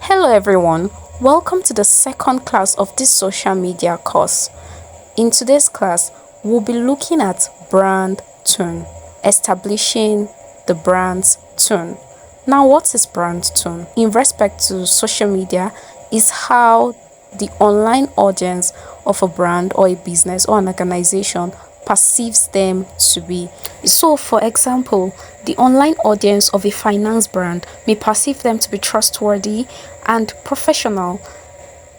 Hello everyone, welcome to the second class of this social media course. In today's class, we'll be looking at brand tone, establishing the brand's tone. Now, what is brand tone? In respect to social media, is how the online audience of a brand or a business or an organization perceives them to be. So, for example, the online audience of a finance brand may perceive them to be trustworthy and professional.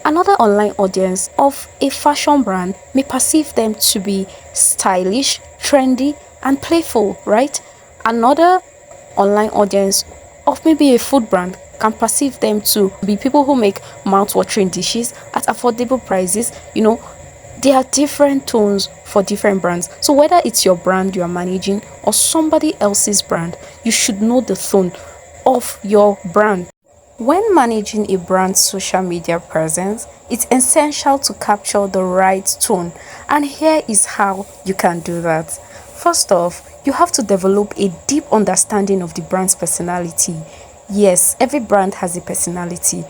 Another online audience of a fashion brand may perceive them to be stylish, trendy, and playful, right? Another online audience of maybe a food brand can perceive them to be people who make mouth-watering dishes at affordable prices. There are different tones for different brands. So whether it's your brand you are managing or somebody else's brand, you should know the tone of your brand. When managing a brand's social media presence, it's essential to capture the right tone, and here is how you can do that. First off, you have to develop a deep understanding of the brand's personality. Yes, every brand has a personality.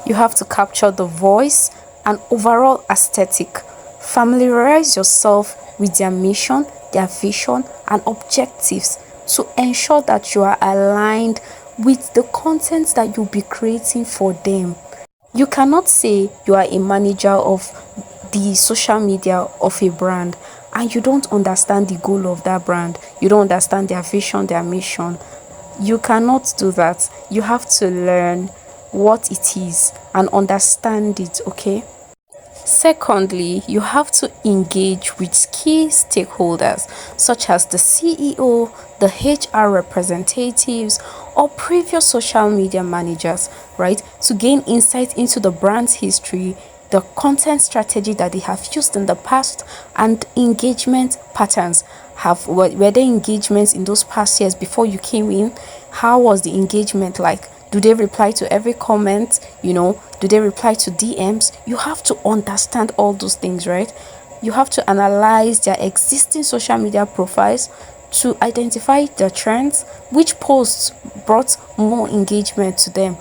You have to capture the voice and overall aesthetic. Familiarize yourself with their mission, their vision, and objectives to ensure that you are aligned with the content that you'll be creating for them. You cannot say you are a manager of the social media of a brand and you don't understand the goal of that brand. You don't understand their vision, their mission. You cannot do that. You have to learn what it is and understand it, okay? Secondly, you have to engage with key stakeholders such as the CEO, the HR representatives, or previous social media managers, right? To gain insight into the brand's history, the content strategy that they have used in the past, and engagement patterns. Were there engagements in those past years before you came in? How was the engagement like? Do they reply to every comment? Do they reply to DMs? You have to understand all those things, right? You have to analyze their existing social media profiles to identify the trends, which posts brought more engagement to them.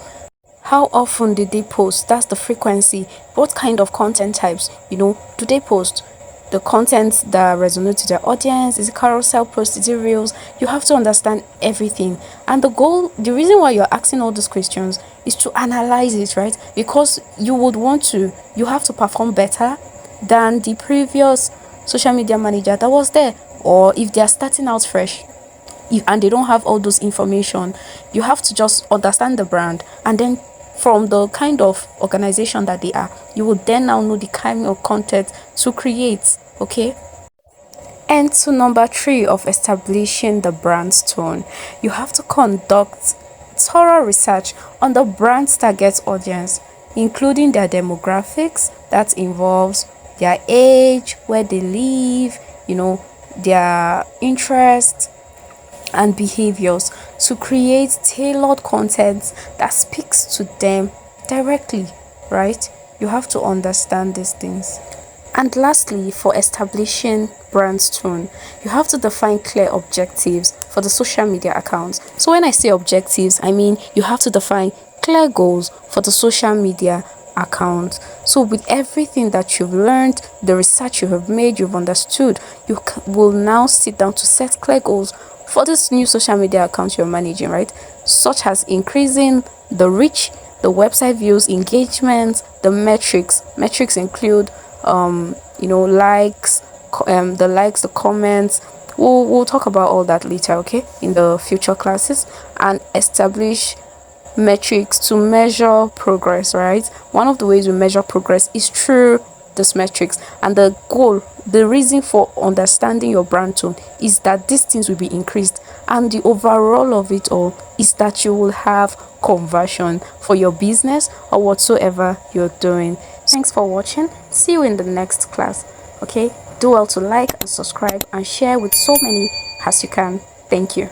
How often did they post? That's the frequency. What kind of content types, do they post? The content that resonates to their audience, is it carousel posts, is it reels? You have to understand everything, and the reason why you're asking all these questions is to analyze it, right? Because you have to perform better than the previous social media manager that was there, or if they are starting out fresh, and they don't have all those information, you have to just understand the brand, and then from the kind of organization that they are, you will then now know the kind of content to create, okay? And to number 3 of establishing the brand's tone, you have to conduct thorough research on the brand's target audience, including their demographics. That involves their age, where they live, their interests and behaviors, to create tailored content that speaks to them directly, right? You have to understand these things. And lastly, for establishing brand tone, you have to define clear objectives for the social media accounts. So when I say objectives, I mean you have to define clear goals for the social media account. So with everything that you've learned, the research you have made, you've understood, you will now sit down to set clear goals for this new social media account you're managing, right? Such as increasing the reach, the website views, engagement, the metrics. Metrics include likes, the comments. We'll talk about all that later, okay, in the future classes. And establish metrics to measure progress, right? One of the ways we measure progress is through these metrics, and the reason for understanding your brand tone is that these things will be increased, and the overall of it all is that you will have conversion for your business or whatsoever you're doing. Thanks for watching. See you in the next class. Okay, do well to like and subscribe and share with so many as you can. Thank you.